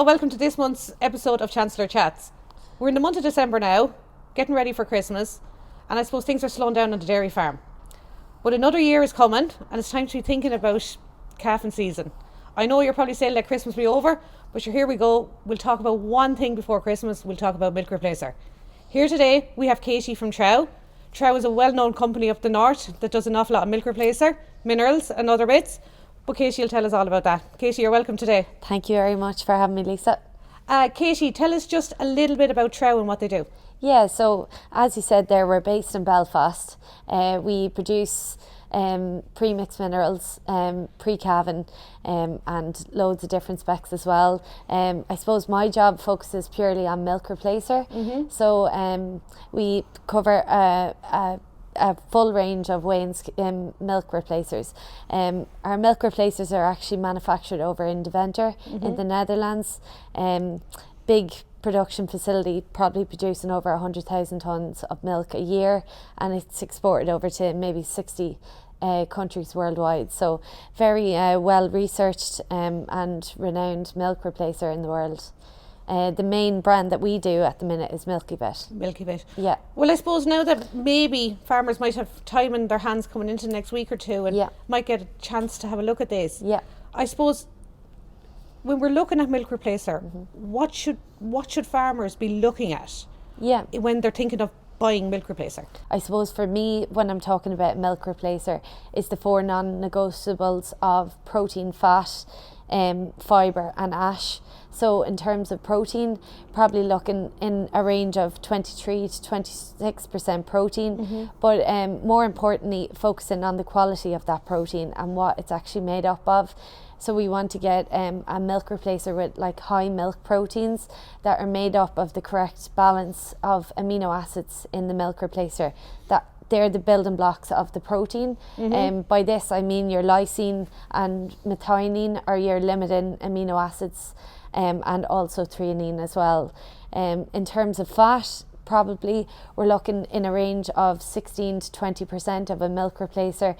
welcome to this month's episode of Chancellor Chats. We're in the month of December now, getting ready for Christmas, and I suppose things are slowing down on the dairy farm. But another year is coming, and it's time to be thinking about calving season. I know you're probably saying let Christmas be over, but here we go. We'll talk about one thing before Christmas. We'll talk about milk replacer. Here today, we have Katie from Trouw. Trouw is a well-known company up the north that does an awful lot of milk replacer, minerals and other bits. But Katie will tell us all about that. Katie, you're welcome today. Thank you very much for having me, Lisa. Katie, tell us just a little bit about Trouw and what they do. Yeah, so as you said there, we're based in Belfast. We produce pre-mixed minerals, pre-calving, and loads of different specs as well. I suppose my job focuses purely on milk replacer. Mm-hmm. So we cover a full range of milk replacers. Our milk replacers are actually manufactured over in Deventer, mm-hmm. in the Netherlands. Big production facility, probably producing over 100,000 tonnes of milk a year, and it's exported over to maybe 60 countries worldwide. So very well researched and renowned milk replacer in the world. The main brand that we do at the minute is MilkyBit. MilkyBit. Yeah. Well, I suppose now that maybe farmers might have time in their hands coming into the next week or two and might get a chance to have a look at this. Yeah. I suppose when we're looking at milk replacer, mm-hmm. what should farmers be looking at? Yeah. When they're thinking of buying milk replacer? I suppose for me, when I'm talking about milk replacer, it's the 4 non-negotiables of protein, fat, fibre and ash. So in terms of protein, probably looking in a range of 23 to 26% protein, mm-hmm. but more importantly, focusing on the quality of that protein and what it's actually made up of. So we want to get a milk replacer with like high milk proteins that are made up of the correct balance of amino acids in the milk replacer. That they're the building blocks of the protein. Mm-hmm. By this I mean your lysine and methionine are your limiting amino acids, and also threonine as well. In terms of fat, probably we're looking in a range of 16 to 20% of a milk replacer.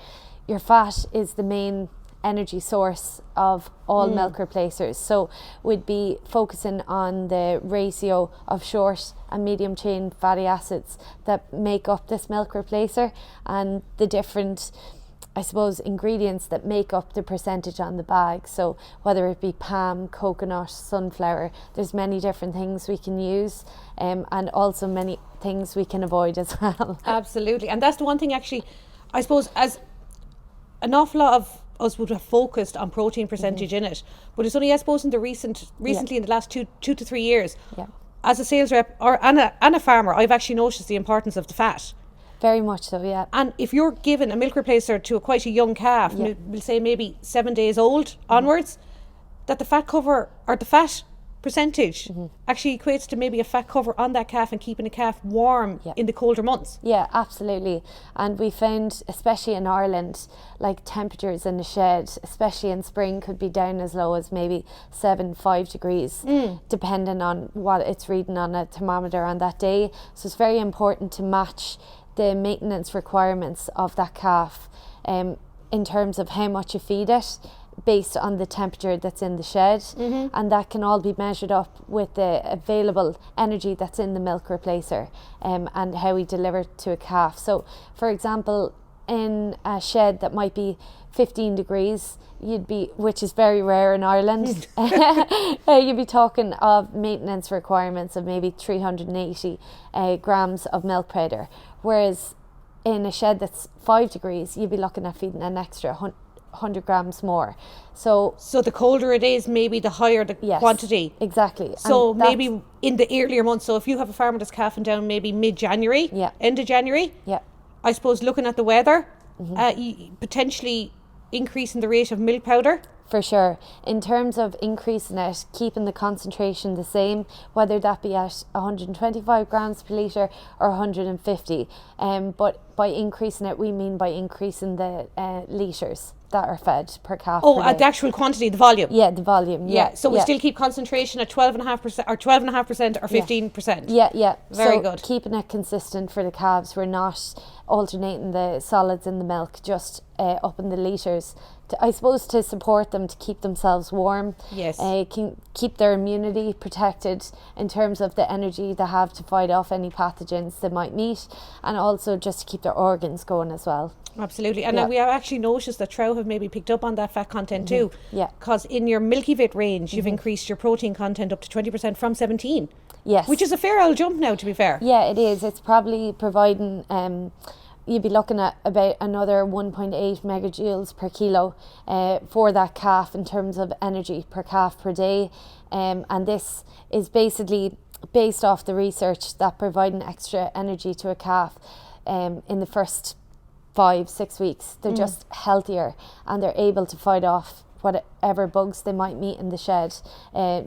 Your fat is the main energy source of all milk replacers, so we'd be focusing on the ratio of short and medium chain fatty acids that make up this milk replacer and the different, I suppose, ingredients that make up the percentage on the bag. So whether it be palm, coconut, sunflower, there's many different things we can use, and also many things we can avoid as well. Absolutely. And that's the one thing actually, I suppose, as an awful lot of us would have focused on protein percentage mm-hmm. in it, but it's only, I suppose, in the recently in the last two to 3 years, as a sales rep and a farmer, I've actually noticed the importance of the fat. Very much so, yeah. And if you're giving a milk replacer to quite a young calf, we'll say maybe 7 days old mm-hmm. onwards, that the fat cover or the fat percentage mm-hmm. actually equates to maybe a fat cover on that calf and keeping a calf warm in the colder months. Yeah, absolutely. And we found, especially in Ireland, like temperatures in the shed, especially in spring, could be down as low as maybe 5 degrees, depending on what it's reading on a thermometer on that day. So it's very important to match the maintenance requirements of that calf in terms of how much you feed it, based on the temperature that's in the shed, mm-hmm. and that can all be measured up with the available energy that's in the milk replacer, and how we deliver it to a calf. So for example, in a shed that might be 15 degrees, which is very rare in Ireland, you'd be talking of maintenance requirements of maybe 380 grams of milk powder, whereas in a shed that's 5 degrees, you'd be looking at feeding an extra 100 grams more. So the colder it is, maybe the higher the quantity. Exactly. So maybe in the earlier months, so if you have a farmer that's calving down maybe mid-January, end of January, I suppose looking at the weather, mm-hmm. Potentially increasing the rate of milk powder. For sure. In terms of increasing it, keeping the concentration the same, whether that be at 125 grams per litre or 150. But by increasing it, we mean by increasing the litres that are fed per calf. Oh, the actual quantity, the volume. Yeah, the volume. Yeah. So we still keep concentration at 12.5% or 12.5% or 15%. Yeah. Very good. Keeping it consistent for the calves. We're not alternating the solids in the milk, just upping the litres I suppose to support them to keep themselves warm. Yes. Can keep their immunity protected in terms of the energy they have to fight off any pathogens they might meet, and also just to keep their organs going as well. Absolutely. And we have actually noticed that Trouw have maybe picked up on that fat content too. Yeah. Because in your Milky Vit range, you've increased your protein content up to 20% from 17. Yes. Which is a fair old jump now, to be fair. Yeah, it is. It's probably providing, you'd be looking at about another 1.8 megajoules per kilo for that calf in terms of energy per calf per day. And this is basically based off the research that providing extra energy to a calf in the first 5-6 weeks, they're just healthier and they're able to fight off whatever bugs they might meet in the shed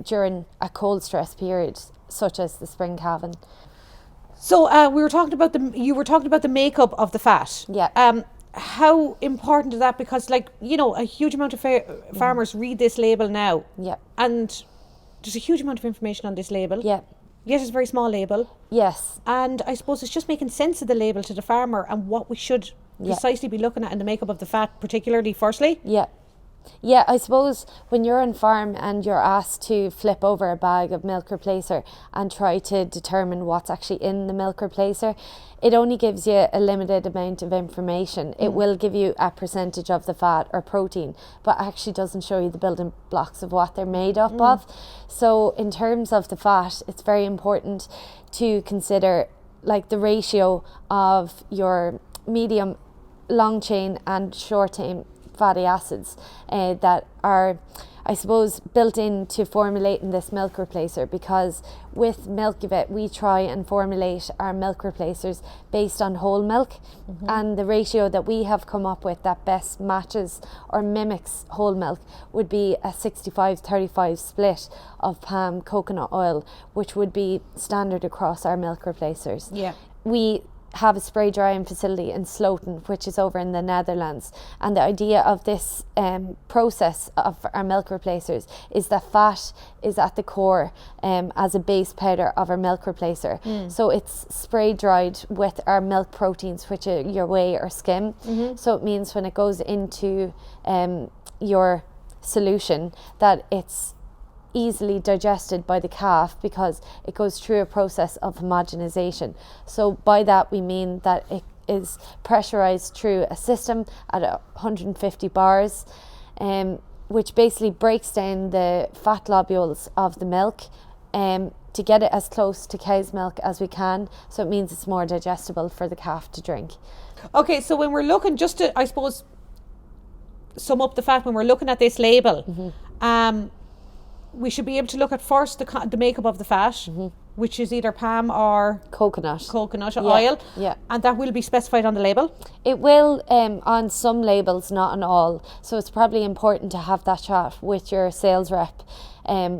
during a cold stress period, such as the spring calving. So you were talking about the makeup of the fat. Yeah. How important is that? Because, like, you know, a huge amount of farmers read this label now. Yeah. And there's a huge amount of information on this label. Yeah. Yes, it's a very small label. Yes. And I suppose it's just making sense of the label to the farmer and what we should precisely be looking at in the makeup of the fat, particularly, firstly. Yeah. Yeah, I suppose when you're on farm and you're asked to flip over a bag of milk replacer and try to determine what's actually in the milk replacer, it only gives you a limited amount of information. It will give you a percentage of the fat or protein, but actually doesn't show you the building blocks of what they're made up of. So in terms of the fat, it's very important to consider like the ratio of your medium, long chain and short chain fatty acids that are, I suppose, built into formulating this milk replacer, because with Milky Vit we try and formulate our milk replacers based on whole milk, and the ratio that we have come up with that best matches or mimics whole milk would be a 65-35 split of palm coconut oil, which would be standard across our milk replacers. Yeah. We have a spray drying facility in Sloten, which is over in the Netherlands, and the idea of this process of our milk replacers is that fat is at the core as a base powder of our milk replacer. So it's spray dried with our milk proteins, which are your whey or skim. So it means when it goes into your solution that it's easily digested by the calf, because it goes through a process of homogenization. So by that we mean that it is pressurized through a system at 150 bars, which basically breaks down the fat globules of the milk to get it as close to cow's milk as we can. So it means it's more digestible for the calf to drink. Okay, so when we're looking, just to, I suppose, sum up the fat, when we're looking at this label, we should be able to look at first the makeup of the fat, which is either palm or coconut oil, yeah, and that will be specified on the label. It will on some labels, not on all. So it's probably important to have that chat with your sales rep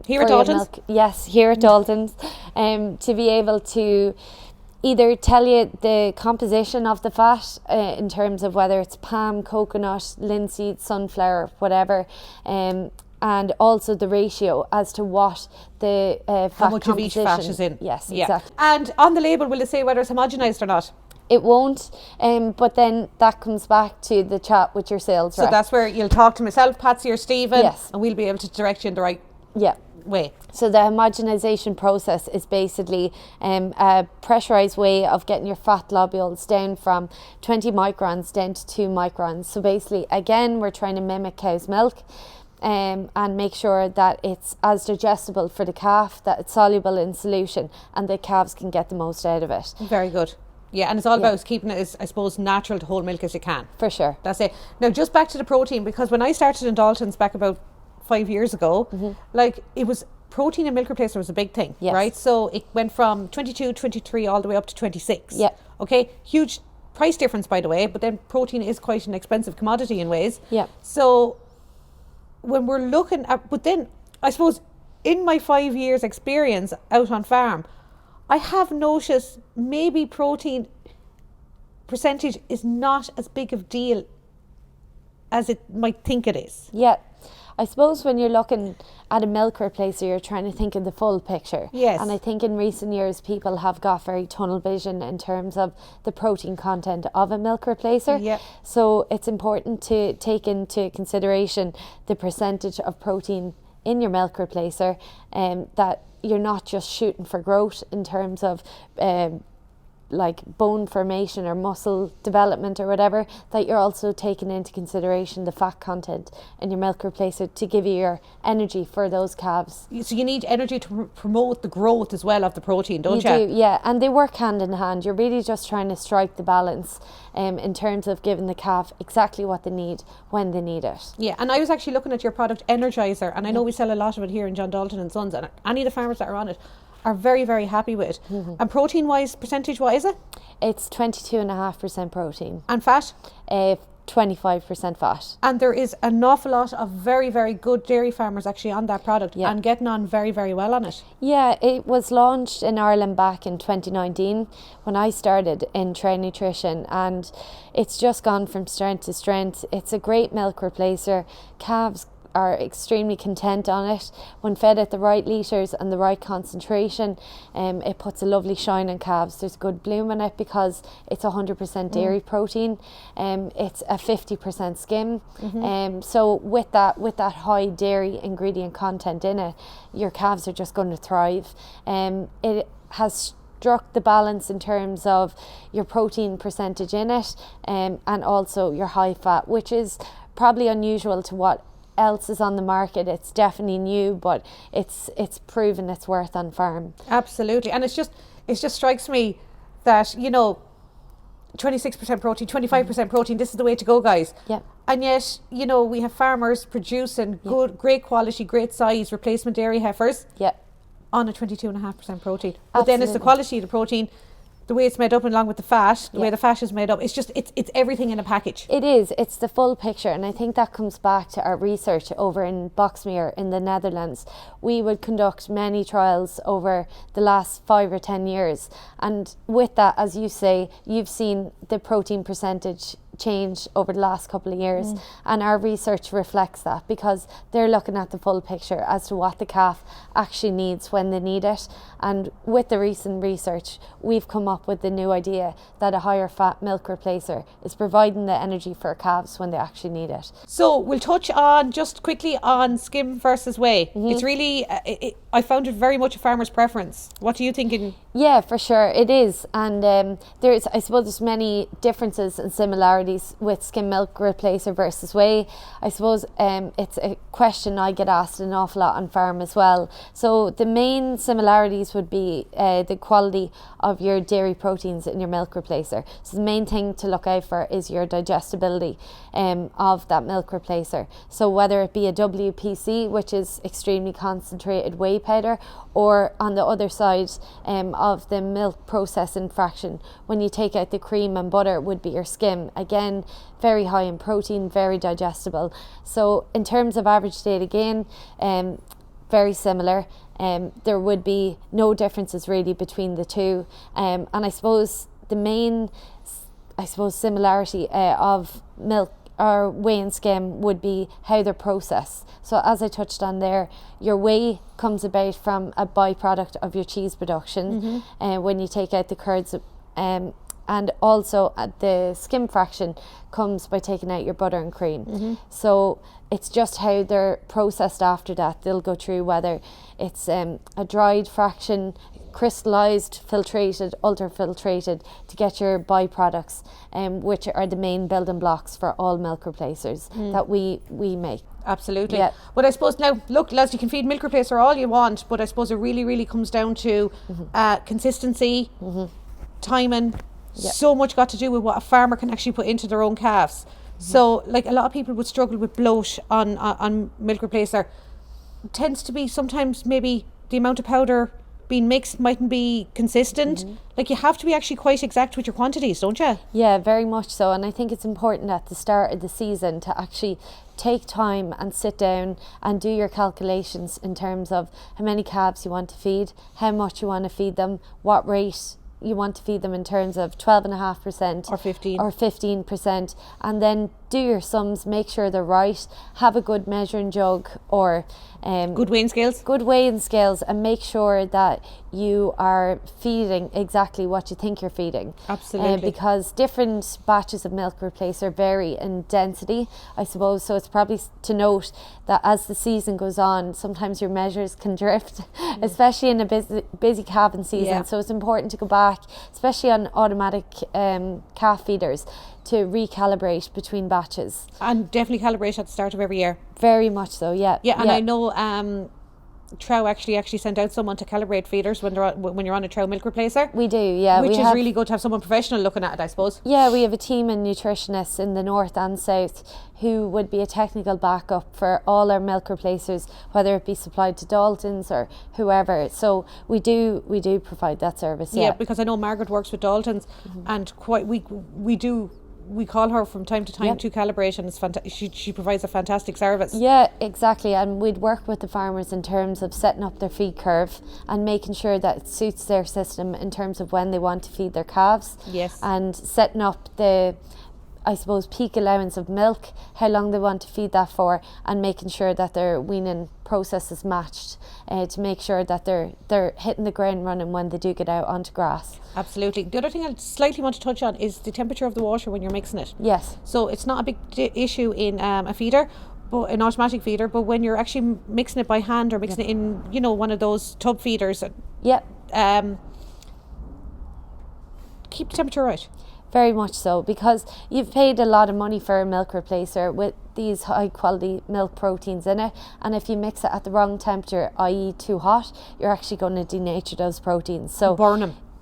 here at Daltons. Yes, here at Daltons, to be able to either tell you the composition of the fat in terms of whether it's palm, coconut, linseed, sunflower, whatever, and also the ratio as to what the fat how much composition of each fat is in. Yes, exactly. And on the label, will it say whether it's homogenized or not? It won't, but then that comes back to the chat with your sales rep. So that's where you'll talk to myself, Patsy or Stephen, Yes. and we'll be able to direct you in the right way. So the homogenization process is basically a pressurized way of getting your fat globules down from 20 microns down to 2 microns. So basically, again, we're trying to mimic cow's milk, and make sure that it's as digestible for the calf, that it's soluble in solution, and the calves can get the most out of it. Very good. Yeah, and it's all about keeping it as, I suppose, natural to whole milk as you can. For sure. That's it. Now, just back to the protein, because when I started in Dalton's back about 5 years ago, like, it was protein and milk replacer was a big thing, right? So it went from 22, 23 all the way up to 26. Yeah. Okay, huge price difference, by the way, but then protein is quite an expensive commodity in ways. Yeah. So when we're looking at, but then I suppose in my 5 years experience out on farm, I have noticed maybe protein percentage is not as big of a deal as it might think it is. Yeah, I suppose when you're looking at a milk replacer, you're trying to think of the full picture. Yes. And I think in recent years, people have got very tunnel vision in terms of the protein content of a milk replacer. Yeah. So it's important to take into consideration the percentage of protein in your milk replacer, that you're not just shooting for growth in terms of like bone formation or muscle development or whatever, that you're also taking into consideration the fat content in your milk replacer to give you your energy for those calves. So you need energy to promote the growth as well of the protein, don't you? You do, yeah, and they work hand in hand. You're really just trying to strike the balance in terms of giving the calf exactly what they need when they need it. Yeah, and I was actually looking at your product Energizer, and I know we sell a lot of it here in John Dalton and Sons, and any of the farmers that are on it are very, very happy with it. And protein wise, percentage, what is it? It's 22.5% protein. And fat? 25% fat. And there is an awful lot of very, very good dairy farmers actually on that product and getting on very, very well on it. Yeah, it was launched in Ireland back in 2019 when I started in Trouw Nutrition, and it's just gone from strength to strength. It's a great milk replacer. Calves are extremely content on it when fed at the right litres and the right concentration. It puts a lovely shine on calves. There's good bloom in it because it's 100% dairy protein. It's a 50% skim. So with that high dairy ingredient content in it, your calves are just going to thrive. It has struck the balance in terms of your protein percentage in it, and also your high fat, which is probably unusual to what else is on the market. It's definitely new, but it's proven its worth on farm. Absolutely. And it just strikes me that, you know, 26% protein, 25% protein, this is the way to go, guys. Yeah. And yet, you know, we have farmers producing good, great quality, great size replacement dairy heifers on a 22.5% protein. But then it's the quality of the protein, the way it's made up, along with the fat, the way the fat is made up. It's just, it's everything in a package. It is. It's the full picture. And I think that comes back to our research over in Boxmeer in the Netherlands. We would conduct many trials over the last 5 or 10 years. And with that, as you say, you've seen the protein percentage change over the last couple of years, and our research reflects that, because they're looking at the full picture as to what the calf actually needs when they need it. And with the recent research, we've come up with the new idea that a higher fat milk replacer is providing the energy for calves when they actually need it. So we'll touch on just quickly on skim versus whey. It's really I found it very much a farmer's preference. What are you thinking? Yeah, for sure it is. And I suppose there's many differences and similarities with skim milk replacer versus whey. I suppose it's a question I get asked an awful lot on farm as well. So the main similarities would be the quality of your dairy proteins in your milk replacer. So the main thing to look out for is your digestibility of that milk replacer. So whether it be a WPC, which is extremely concentrated whey powder, or on the other side of the milk processing fraction, when you take out the cream and butter, would be your skim. Again, very high in protein, very digestible. So in terms of average data gain, very similar. There would be no differences really between the two. And I suppose the main similarity of milk or whey and skim would be how they're processed. So as I touched on there, your whey comes about from a byproduct of your cheese production when you take out the curds, and also the skim fraction comes by taking out your butter and cream. So it's just how they're processed after that. They'll go through whether it's a dried fraction, crystallized, filtrated, ultrafiltrated, to get your byproducts, which are the main building blocks for all milk replacers that we make. Absolutely. Yeah. But I suppose now, look, lads, you can feed milk replacer all you want, but I suppose it really, really comes down to consistency, timing. So much got to do with what a farmer can actually put into their own calves. So, like, a lot of people would struggle with bloat on milk replacer. It tends to be sometimes maybe the amount of powder being mixed mightn't be consistent. Like, you have to be actually quite exact with your quantities, don't you? Yeah, very much so. And I think it's important at the start of the season to actually take time and sit down and do your calculations in terms of how many calves you want to feed, how much you want to feed them, what rate you want to feed them in terms of 12.5% Or 15. or 15%, and then do your sums, make sure they're right, have a good measuring jug or Good weighing scales. good weighing scales, and make sure that you are feeding exactly what you think you're feeding. Absolutely. Because different batches of milk replacer vary in density, I suppose. So it's probably to note that as the season goes on, sometimes your measures can drift, especially in a busy calving season. Yeah. So it's important to go back, especially on automatic calf feeders, to recalibrate between batches. And definitely calibrate at the start of every year. Very much so, yeah. Yeah, and I know Trouw actually sent out someone to calibrate feeders when you're on a Trouw milk replacer. We do, yeah. Which is really good to have someone professional looking at it, I suppose. Yeah, we have a team of nutritionists in the north and south who would be a technical backup for all our milk replacers, whether it be supplied to Daltons or whoever. So we do provide that service. Yeah, because I know Margaret works with Daltons, and we call her from time to time to calibrate, and it's she provides a fantastic service. Yeah, exactly. And we'd work with the farmers in terms of setting up their feed curve and making sure that it suits their system in terms of when they want to feed their calves. Yes. And setting up the, I suppose, peak allowance of milk, how long they want to feed that for, and making sure that their weaning process is matched to make sure that they're hitting the ground running when they do get out onto grass. Absolutely. The other thing I slightly want to touch on is the temperature of the water when you're mixing it. Yes. So it's not a big issue in a feeder, but an automatic feeder, but when you're actually mixing it by hand or mixing it in, one of those tub feeders, Yep. keep the temperature right. Very much so, because you've paid a lot of money for a milk replacer with these high quality milk proteins in it, and if you mix it at the wrong temperature, i.e. too hot, you're actually going to denature those proteins. So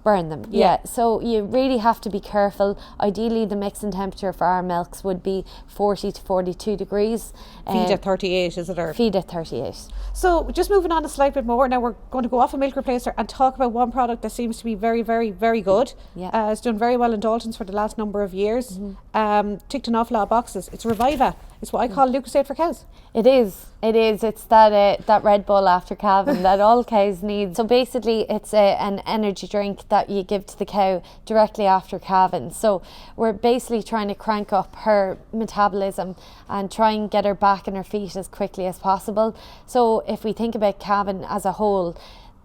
burn them. Yeah. So you really have to be careful. Ideally, the mixing temperature for our milks would be 40 to 42 degrees. Feed at 38, is it? Or? Feed at 38. So just moving on a slight bit more, now we're going to go off a milk replacer and talk about one product that seems to be very, very, very good. Yeah. It's done very well in Daltons for the last number of years. Ticked an awful lot of boxes. It's Reviva. It's what I call Lucozade for cows. It is. It's that Red Bull after calving that all cows need. So basically, it's an energy drink that you give to the cow directly after calving. So we're basically trying to crank up her metabolism and try and get her back on her feet as quickly as possible. So if we think about calving as a whole,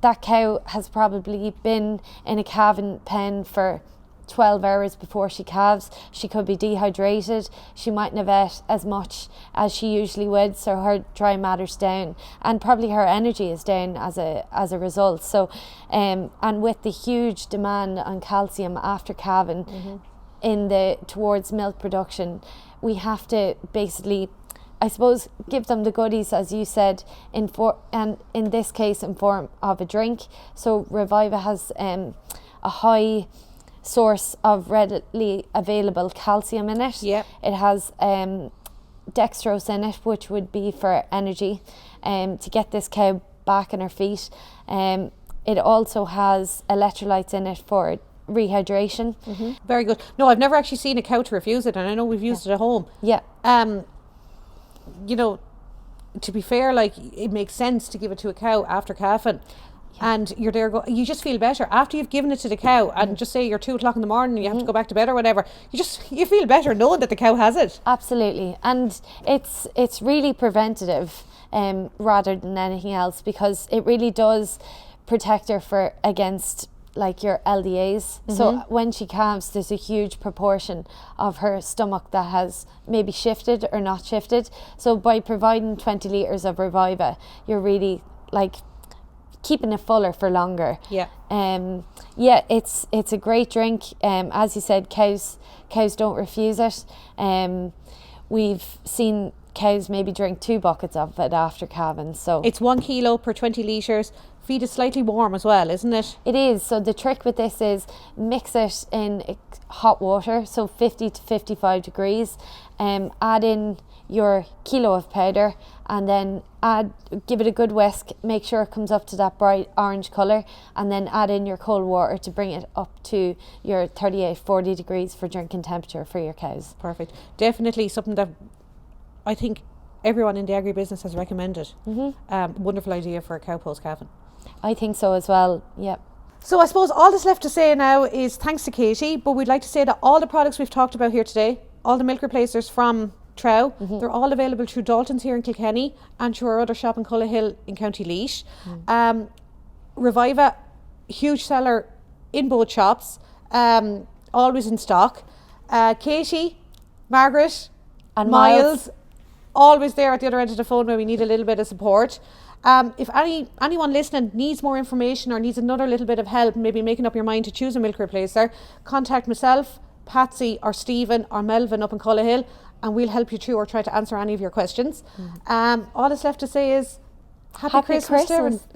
that cow has probably been in a calving pen for 12 hours before she calves. She could be dehydrated. She mightn't have ate as much as she usually would, so her dry matter's down, and probably her energy is down as a result. So and with the huge demand on calcium after calving towards milk production, we have to basically, I suppose, give them the goodies, as you said, and in this case in form of a drink. So Reviva has a high source of readily available calcium in it. Yep. It has dextrose in it, which would be for energy, to get this cow back on her feet. It also has electrolytes in it for rehydration. Very good. No, I've never actually seen a cow to refuse it, and I know we've used it at home. Yeah. To be fair, it makes sense to give it to a cow after calving. And you're there, you just feel better after you've given it to the cow, and just say you're 2 o'clock in the morning and you have to go back to bed or whatever. You feel better knowing that the cow has it. Absolutely, and it's really preventative rather than anything else, because it really does protect her against your LDAs. So when she calves, there's a huge proportion of her stomach that has maybe shifted or not shifted. So by providing 20 litres of Reviva, you're really keeping it fuller for longer. Yeah. It's a great drink. As you said, cows don't refuse it. We've seen cows maybe drink 2 buckets of it after calving. So it's 1 kilo per 20 litres. Feed it slightly warm as well, isn't it? It is. So the trick with this is mix it in hot water, so 50 to 55 degrees. Add in your kilo of powder, and then give it a good whisk, make sure it comes up to that bright orange colour, and then add in your cold water to bring it up to your 38-40 degrees for drinking temperature for your cows. Perfect. Definitely something that I think everyone in the agribusiness has recommended. Wonderful idea for a cow post calving. I think so as well. Yep. So I suppose all that's left to say now is thanks to Katie, but we'd like to say that all the products we've talked about here today, all the milk replacers from Trouw, they're all available through Daltons here in Kilkenny and through our other shop in Cullehill in County Laois. Reviva, huge seller in both shops, always in stock. Katie, Margaret And Miles, always there at the other end of the phone when we need a little bit of support. If anyone listening needs more information or needs another little bit of help, maybe making up your mind to choose a milk replacer, contact myself, Patsy or Stephen or Melvin up in Cullehill, and we'll help you through or try to answer any of your questions. All that's left to say is Happy Christmas.